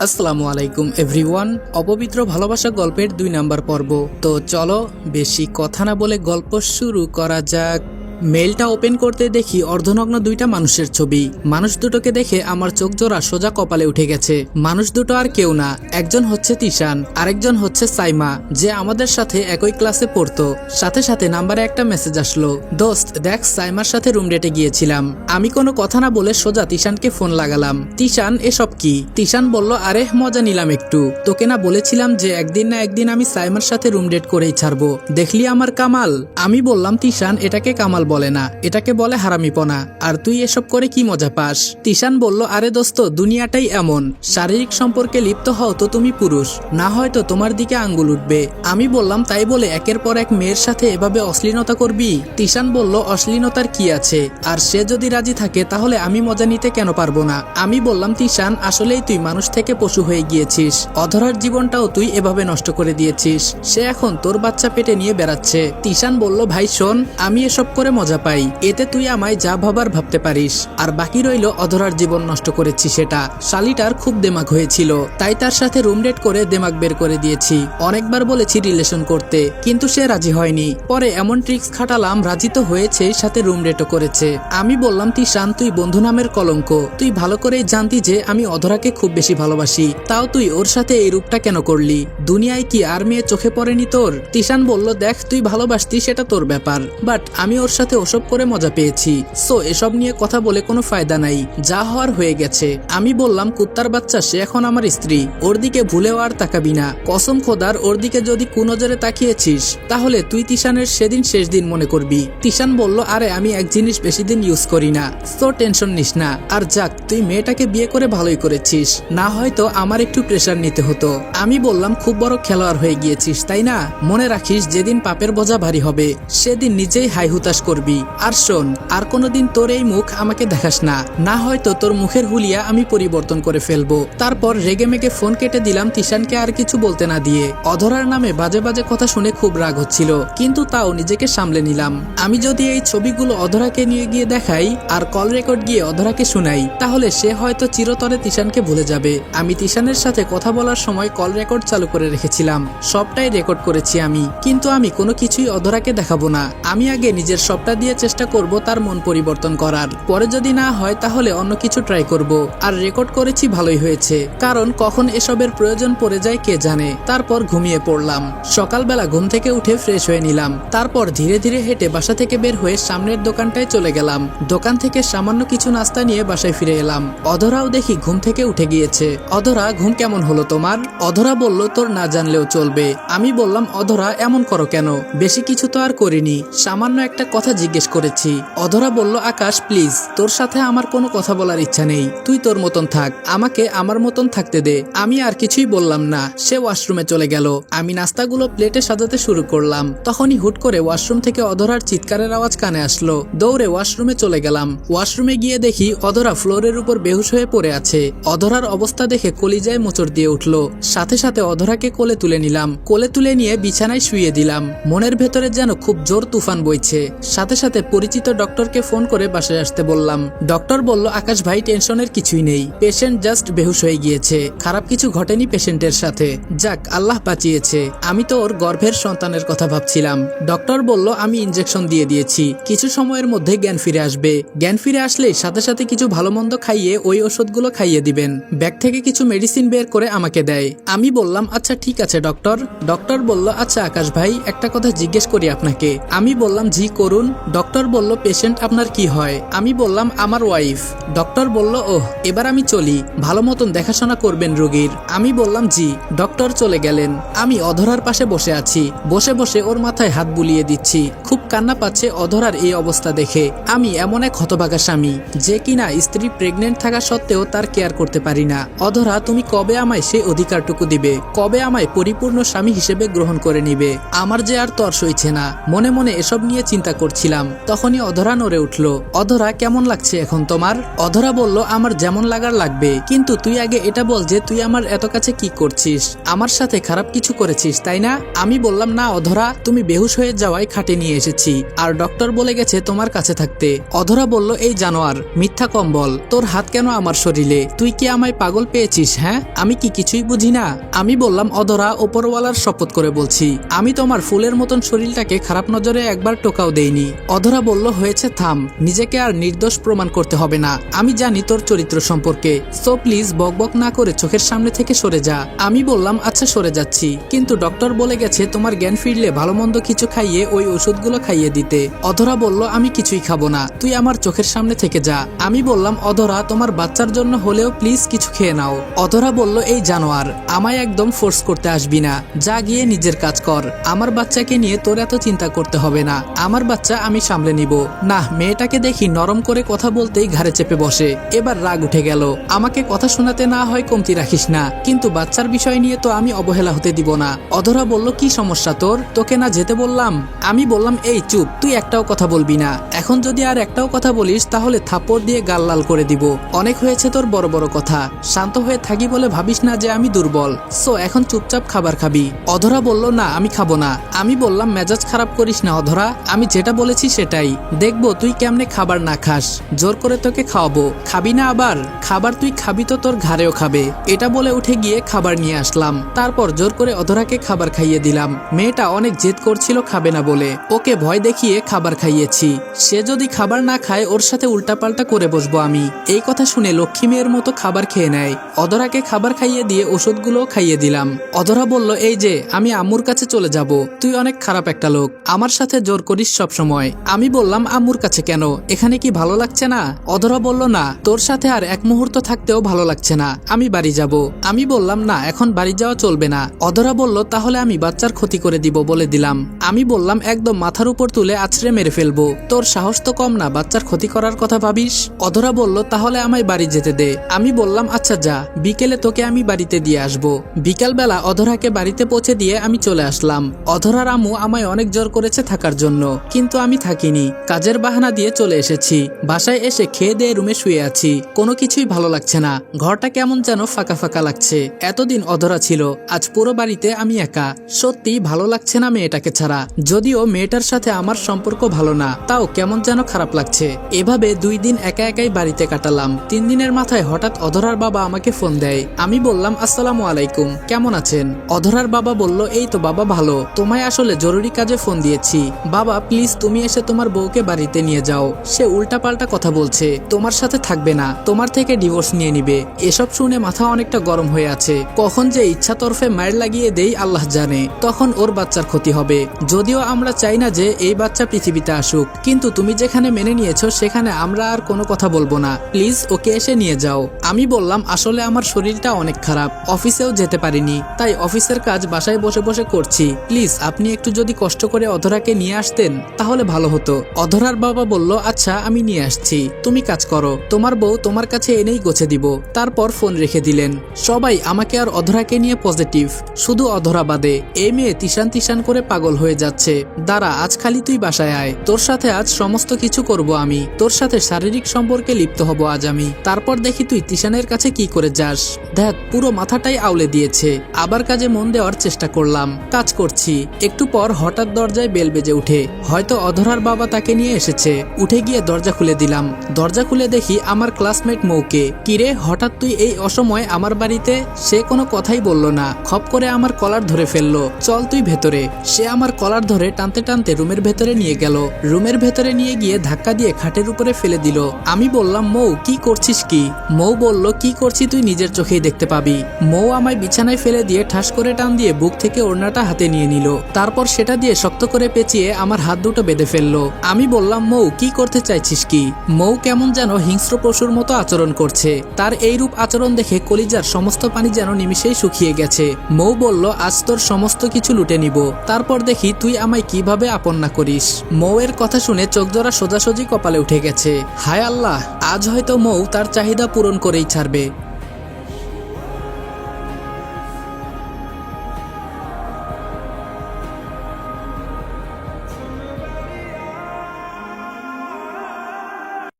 আসসালামু আলাইকুম এভরিওয়ান। অপবিত্র ভালোবাসা গল্পের 2 নাম্বার পর্ব। তো চলো বেশি কথা না বলে গল্প শুরু করা যাক। মেইলটা ওপেন করতে দেখি অর্ধনগ্ন 2টা মানুষের ছবি। মানুষ দুটোকে দেখে আমার চোখ জোড়া সোজা কপালে উঠে গেছে। মানুষ দুটো আর কেউ না, একজন হচ্ছে তিশান, আরেকজন হচ্ছে সাইমা, যে আমাদের সাথে একই ক্লাসে পড়তো। সাথে সাথে নাম্বারে একটা মেসেজ আসলো, দোস্ত দেখ সাইমার সাথে রুম ডেটে গিয়েছিলাম। আমি কোনো কথা না বলে সোজা তিশানকে ফোন লাগালাম। তিশান এসব কি? তিশান বলল, আরে মজা নিলাম একটু, তোকে না বলেছিলাম যে একদিন না একদিন আমি সাইমার সাথে রুম ডেট করেই ছাড়বো, দেখলি আমার কামাল। আমি বললাম, তিশান এটাকে কামাল বলে না, এটাকে বলে হারামিপনা, আর তুই এসব করে কি মজা পাস? তিশান বলল, আরে দোস্ত দুনিয়াটাই এমন, শারীরিক সম্পর্কে লিপ্ত হও তো তুমি পুরুষ, না হয়তো তোমার দিকে আঙ্গুল উঠবে। আমি বললাম, তাই বলে একের পর এক মেয়ের সাথে এভাবে অশ্লীলতা করবি? তিশান বলল, অশ্লীলতার কি আছে, আর সে যদি রাজি থাকে তাহলে আমি মজা নিতে কেন পারবো না? আমি বললাম, তিশান আসলেই তুই মানুষ থেকে পশু হয়ে গিয়েছিস, অধরার জীবনটাও তুই এভাবে নষ্ট করে দিয়েছিস, সে এখন তোর বাচ্চা পেটে নিয়ে বেড়াচ্ছে। তিশান বলল, ভাই শোন, আমি এসব করে মজা পাই, এতে তুই আমায় যা ভাবার ভাবতে পারিস, আর বাকি রইল অধরার জীবন নষ্ট করেছি সেটা। শালিটার খুব দেমাগ হয়েছিল, তাই তার সাথে রুম ডেট করে দেমাগ বের করে দিয়েছি। অনেকবার বলেছি রিলেশন করতে, কিন্তু সে রাজি হয়নি। পরে এমন ট্রিক্স খাটালাম, রাজি তো হয়েছে, সাথে রুম ডেটও করেছে। আমি বললাম, তিশান তুই বন্ধু নামের কলঙ্ক, তুই ভালো করেই জানতি যে আমি অধরাকে খুব বেশি ভালোবাসি, তাও তুই ওর সাথে এই রূপটা কেন করলি? দুনিয়ায় কি আর মেয়ে চোখে পড়েনি তোর? তিশান বলল, দেখ তুই ভালোবাসতি সেটা তোর ব্যাপার, বাট আমি ওর সাথে ওসব করে মজা পেয়েছি, সো এসব নিয়ে কথা বলে কোনো ফায়দা নাই, যা হওয়ার হয়ে গেছে। আমি বললাম, কুত্তার বাচ্চা, সে এখন আমার স্ত্রী, ওর দিকে ভুলেও আর তাকাবি না, কসম খোদার ওর দিকে যদি কুনজরে তাকিয়েছিস তাহলে তুই তিশানের সেদিন শেষ দিন মনে করবি। তিশান বলল, আরে আমি এক জিনিস বেশি দিন ইউজ করি না, সো টেনশন নিস না, আর যাক তুই মেয়েটাকে বিয়ে করে ভালোই করেছিস, না হয়তো আমার একটু প্রেশার নিতে হতো। আমি বললাম, খুব বড় খেলোয়াড় হয়ে গিয়েছিস তাই না? মনে রাখিস যেদিন পাপের বোঝা ভারী হবে সেদিন নিজেই হাই হুতাশ করবি। আর শোন, আর কোনোদিন তোর এই মুখ আমাকে দেখাস না, না হয়তো তোর মুখের হুলিয়া আমি পরিবর্তন করে ফেলবো। তারপর রেগে মেগে ফোন কেটে দিলাম, তিশানকে আর কিছু বলতে না দিয়ে। অধরার নামে বাজে বাজে কথা শুনে খুব রাগ হচ্ছিল, কিন্তু তাও নিজেকে সামলে নিলাম। আমি যদি এই ছবিগুলো অধরাকে নিয়ে গিয়ে দেখাই আর কল রেকর্ড গিয়ে অধরাকে শুনাই, তাহলে সে হয়তো চিরতরে তিশানকে ভুলে যাবে। আমি তিশানের সাথে কথা বলার সময় কল রেকর্ড চালু করে রেখেছিলাম, সবটাই রেকর্ড করেছি আমি, কিন্তু আমি কোনো কিছুই অধরাকে দেখাবো না। আমি আগে নিজের সবটা দিয়ে চেষ্টা করব তার মন পরিবর্তন করার, পরে যদি না হয় তাহলে অন্য কিছু ট্রাই করব। আর রেকর্ড করেছি ভালোই হয়েছে, কারণ কখন এসবের প্রয়োজন পড়ে যায় কে জানে। তারপর ঘুমিয়ে পড়লাম। সকালবেলা ঘুম থেকে উঠে ফ্রেশ হয়ে নিলাম, তারপর ধীরে ধীরে হেঁটে বাসা থেকে বের হয়ে সামনের দোকানটায় চলে গেলাম। দোকান থেকে সামান্য কিছু নাস্তা নিয়ে বাসায় ফিরে এলাম। অধরাও দেখি ঘুম থেকে উঠে গিয়েছে। অধরা, ঘুম কেমন হলো তোমার? অধরা বলল, তোর না জানলেও চলবে। আমি বললাম, অধরা এমন করো কেন? বেশি কিছু তো আর করিনি, সামান্য একটা কথা জিজ্ঞেস করেছি। অধরা বলল, আকাশ প্লিজ, তোর সাথে আমার কোনো কথা বলার ইচ্ছা নেই, তুই তোর মতন থাক, আমাকে আমার মতন থাকতে দে। আমি আর কিছুই বললাম না, সে ওয়াশরুমে চলে গেল। আমি নাস্তাগুলো প্লেটে সাজাতে শুরু করলাম, তখনই হুট করে ওয়াশরুম থেকে অধরার চিৎকারের আওয়াজ কানে আসলো। দৌড়ে ওয়াশরুমে চলে গেলাম। ওয়াশরুমে গিয়ে দেখি অধরা ফ্লোরের উপর বেহুশ হয়ে পড়ে আছে। অধরার অবস্থা দেখে কলিজায় মোচড় দিয়ে উঠলো। সাথে সাথে অধরাকে কোলে তুলে নিলাম, কোলে তুলে নিয়ে বিছানায় শুইয়ে দিলাম। মনের ভেতরে যেন খুব জোর তুফান বইছে। সাথে সাথে পরিচিত ডক্টরকে ফোন করে বাসায় আসতে বললাম। ডক্টর বলল, আকাশ ভাই টেনশনের কিছুই নেই, পেশেন্ট জাস্ট বেহুশ হয়ে গিয়েছে, খারাপ কিছু ঘটেনি পেশেন্টের সাথে, যাক আল্লাহ বাঁচিয়েছে। আমি তো ওর গর্ভের সন্তানের কথা ভাবছিলাম। ডক্টর বলল, আমি ইনজেকশন দিয়ে দিয়েছি, কিছু সময়ের মধ্যে জ্ঞান ফিরে আসবে। জ্ঞান ফিরে আসলেই সাথে সাথে কিছু ভালো মন্দ খাইয়ে ওই ওষুধগুলো খাইয়ে দিবেন। ব্যাগ থেকে কিছু মেডিসিন বের করে আমাকে দেয়। আমি বললাম, আচ্ছা ঠিক আছে ডক্টর। ডক্টর বলল, আচ্ছা আকাশ ভাই একটা কথা জিজ্ঞেস করি আপনাকে। আমি বললাম, জি করুন। ডক্টর বলল, পেশেন্ট আপনার কি হয়? আমি বললাম, আমার ওয়াইফ। ডক্টর বলল, ওহ এবার আমি চলি, ভালো মতন দেখাশোনা করবেন রোগীর। আমি বললাম, জি। ডক্টর চলে গেলেন। আমি অধরার পাশে বসে আছি, বসে বসে ওর মাথায় হাত বুলিয়ে দিচ্ছি। খুব কান্না পাচ্ছে অধরার এই অবস্থা দেখে। আমি এমন এক হতভাগা স্বামী যে কিনা স্ত্রী প্রেগনেন্ট থাকা সত্ত্বেও তার কেয়ার করতে পারি না। অধরা, তুমি কবে আমায় সেই অধিকারটুকু দিবে? কবে আমায় পরিপূর্ণ স্বামী হিসেবে গ্রহণ করে নিবে? আমার যে আর তর সইছে না, মনে মনে এসব নিয়ে চিন্তা করছি। যাচ্ছিলাম, তখনই অধরা নড়ে উঠল। অধরা, কেমন লাগছে এখন তোমার? অধরা বলল, আমার যেমন লাগার লাগবে, কিন্তু তুই আগে এটা বল যে তুই আমার এত কাছে কি করছিস? আমার সাথে খারাপ কিছু করেছিস তাই না? আমি বললাম, না অধরা, তুমি বেহুশ হয়ে যাওয়ায় খাটে নিয়ে এসেছি, আর ডক্টর বলে গেছে তোমার কাছে থাকতে। অধরা বলল, এই জানোয়ার, মিথ্যা কম বল, তোর হাত কেন আমার শরীরে? তুই কি আমায় পাগল পেয়েছিস? হ্যাঁ, আমি কি কিছুই বুঝি না? আমি বললাম, অধরা, ওপরওয়ালার শপথ করে বলছি, আমি তোমার ফুলের মতন শরীরটাকে খারাপ নজরে একবার টোকাও দেইনি। অধরা বলল, হয়েছে, থাম, নিজেকে আর নির্দোষ প্রমাণ করতে হবে না, আমি জানি তোর চরিত্র সম্পর্কে, সো প্লিজ বকবক না করে চোখের সামনে থেকে সরে যা। আমি বললাম, আচ্ছা সরে যাচ্ছি, কিন্তু ডক্টর বলে গেছে তোমার জ্ঞান ফিরলে ভালো মন্দ কিছু খাইয়ে ওই ওষুধগুলো খাইয়ে দিতে। অধরা বলল, আমি কিছুই খাবো না, তুই আমার চোখের সামনে থেকে যা। আমি বললাম, অধরা, তোমার বাচ্চার জন্য হলেও প্লিজ কিছু খেয়ে নাও। অধরা বলল, এই জানোয়ার, আমায় একদম ফোর্স করতে আসবি না, যা গিয়ে নিজের কাজ কর, আমার বাচ্চাকে নিয়ে তোর এত চিন্তা করতে হবে না, আমার বাচ্চা আমি সামলে নিব। না, মেয়েটাকে দেখি নরম করে কথা বলতেই ঘাড়ে চেপে বসে। এবার রাগ উঠে গেল। আমাকে কথা শোনাতে না হয় কমতি রাখিস না, কিন্তু বাচ্চার বিষয় নিয়ে তো আমি অবহেলা হতে দিব না। অধরা বলল, কি সমস্যা তোর? তোকে না যেতে বললাম? আমি বললাম, এই চুপ, তুই একটাও কথা বলবি না, এখন যদি আর একটাও কথা বলিস তাহলে থাপ্পড় দিয়ে গাল লাল করে দিব। অনেক হয়েছে তোর বড় বড় কথা, শান্ত হয়ে থাকি বলে ভাবিস না যে আমি দুর্বল, সো এখন চুপচাপ খাবার খাবি। অধরা বলল, না আমি খাবো না। আমি বললাম, মেজাজ খারাপ করিস না অধরা, আমি যেটা বলেছি সেটাই, দেখবো তুই কেমনে খাবার না খাস, জোর করে তোকে খাওয়াবো, খাবি না আবার? খাবার তুই খাবি তো তোর ঘাড়েও খাবে। এটা বলে উঠে গিয়ে খাবার নিয়ে আসলাম, তারপর জোর করে অধরাকে খাবার খাইয়ে দিলাম। মেয়েটা অনেক জেদ করছিল খাবে না বলে, ওকে ভয় দেখিয়ে খাবার খাইয়েছি। সে যদি খাবার না খায় ওর সাথে উল্টাপাল্টা করে বসবো আমি। এই কথা শুনে লক্ষ্মী মেয়ের মতো খাবার খেয়ে নেয়। অধরাকে খাবার খাইয়ে দিয়ে ওষুধগুলো খাইয়ে দিলাম। অধরা বলল, এই যে আমি আম্মুর কাছে চলে যাব, তুই অনেক খারাপ একটা লোক, আমার সাথে জোর করিস সব সময়। আমি বললাম, আম্মুর কাছে কেন? এখানে কি ভালো লাগছে না? অধরা বলল, না, তোর সাথে আর এক মুহূর্ত থাকতেও ভালো লাগছে না, আমি বাড়ি যাব। আমি বললাম, না, এখন বাড়ি যাওয়া চলবে না। অধরা বলল, তাহলে আমি বাচ্চার ক্ষতি করে দিব বলে দিলাম। আমি বললাম, একদম মাথার উপর তুলে আছড়ে মেরে ফেলবো, তোর সাহস তো কম না বাচ্চার ক্ষতি করার কথা ভাবিস? অধরা বলল, তাহলে আমায় বাড়ি যেতে দে। আমি বললাম, আচ্ছা যা, বিকেলে তোকে আমি বাড়িতে দিয়ে আসবো। বিকালবেলা অধরাকে বাড়িতে পৌঁছে দিয়ে আমি চলে আসলাম। অধরার আম্মু আমায় অনেক জোর করেছে থাকার জন্য, কিন্তু আমি থাকিনি, কাজের বাহানা দিয়ে চলে এসেছি। বাসায় এসে খেয়ে দিয়ে রুমে শুয়ে আছি, কোনো কিছুই ভালো লাগছে না, ঘরটা কেমন যেন ফাঁকা ফাঁকা লাগছে। এতদিন অধরা ছিল, আজ পুরো বাড়িতে আমি একা, সত্যি ভালো লাগছে না মেয়েটাকে ছাড়া। যদিও মেয়েটার সাথে আমার সম্পর্ক ভালো না, তাও কেমন যেন খারাপ লাগছে। এভাবে 2 দিন একা একাই বাড়িতে কাটালাম। 3 দিনের মাথায় হঠাৎ অধরার বাবা আমাকে ফোন দেয়। আমি বললাম, আসসালামু আলাইকুম, কেমন আছেন? অধরার বাবা বলল, এই তো বাবা ভালো, তোমায় আসলে জরুরি কাজে ফোন দিয়েছি। বাবা প্লিজ তুমি এসে তোমার বউকে বাড়িতে নিয়ে যাও, সে উল্টাপাল্টা কথা বলছে, তোমার সাথে থাকবে না, তোমার থেকে ডিভোর্স নিয়ে নিবে। এসব শুনে মাথা অনেকটা গরম হয়ে আছে, কখন যে ইচ্ছা তরফে মায়ের লাগিয়ে দেই আল্লাহ জানে, তখন ওর বাচ্চার ক্ষতি হবে। যদিও আমরা চাই না যে এই বাচ্চা পৃথিবীতে আসুক, কিন্তু তুমি যেখানে মেনে নিয়েছো সেখানে আমরা আর কোনো কথা বলবো না, প্লিজ ওকে এসে নিয়ে যাও। আমি বললাম, আসলে আমার শরীরটা অনেক খারাপ, অফিসেও যেতে পারিনি, তাই অফিসের কাজ বাসায় বসে বসে করছি, প্লিজ আপনি একটু যদি কষ্ট করে অধরাকে নিয়ে আসতেন তাহলে ভালো হতো। অধরার বাবা বলল, আচ্ছা আমি নিয়ে আসছি, তুমি কাজ করো, তোমার বউ তোমার কাছে এনেই গোছে দিব। তারপর ফোন রেখে দিলেন। সবাই আমাকে আর অধরাকে নিয়ে পজিটিভ, শুধু অধরা বাদে। এই মেয়ে তিশান তিশান করে পাগল হয়ে যাচ্ছে, দাঁড়া আজ খালি তুই বাসায় আয়, তোর সাথে আজ সমস্ত কিছু করব আমি, তোর সাথে শারীরিক সম্পর্কে লিপ্ত হব আজ আমি, তারপর দেখি তুই তিশানের কাছে কি করে যাস। দেখ পুরো মাথাটাই আউলে দিয়েছে। আবার কাজে মন দেওয়ার চেষ্টা করলাম, কাজ করছি। একটু পর হঠাৎ দরজায় বেল বেজে উঠে, হয়তো অধরার বাবা তাকে নিয়ে এসেছে। উঠে গিয়ে দরজা খুলে দিলাম। দরজা খুলে দেখি আমার ক্লাসমেট মৌকে। কিরে হঠাৎ তুই এই অসময় আমার বাড়িতে? সে কোনো কথাই বলল না, খপ করে আমার কলার ধরে ফেললো, চল তুই ভেতরে। সে আমার কলার ধরে টানতে টানতে রুমের ভেতরে নিয়ে গেল। রুমের ভেতরে নিয়ে গিয়ে ধাক্কা দিয়ে খাটের উপরে ফেলে দিল। আমি বললাম, মৌ কি করছিস কি? মৌ বলল, কি করছি তুই নিজের চোখেই দেখতে পাবি। মৌ আমায় বিছানায় ফেলে দিয়ে ঠাস করে টান দিয়ে বুক থেকে ওড়নাটা হাতে নিয়ে নিল, তারপর সেটা দিয়ে শক্ত করে পেঁচিয়ে আমার হাত দুটো বেঁধে ফেললো। আমি বললাম, মৌ কি করতে চাইছিস কি? মৌ কেমন যেন হিংস্র পশুর মতো আচরণ করছে। তার এই রূপ আচরণ দেখে কলিজার সমস্ত পানি যেন নিমিষেই শুকিয়ে গেছে। মৌ বলল, আজ তোর সমস্ত কিছু লুটে নিব, তারপর দেখি তুই আমায় কিভাবে আপন না করিস। মৌয়ের কথা শুনে চোখজোড়া সোজাসুজি কপালে উঠে গেছে। হায় আল্লাহ, আজ হয়তো মৌ তার চাহিদা পূরণ করেই ছাড়বে।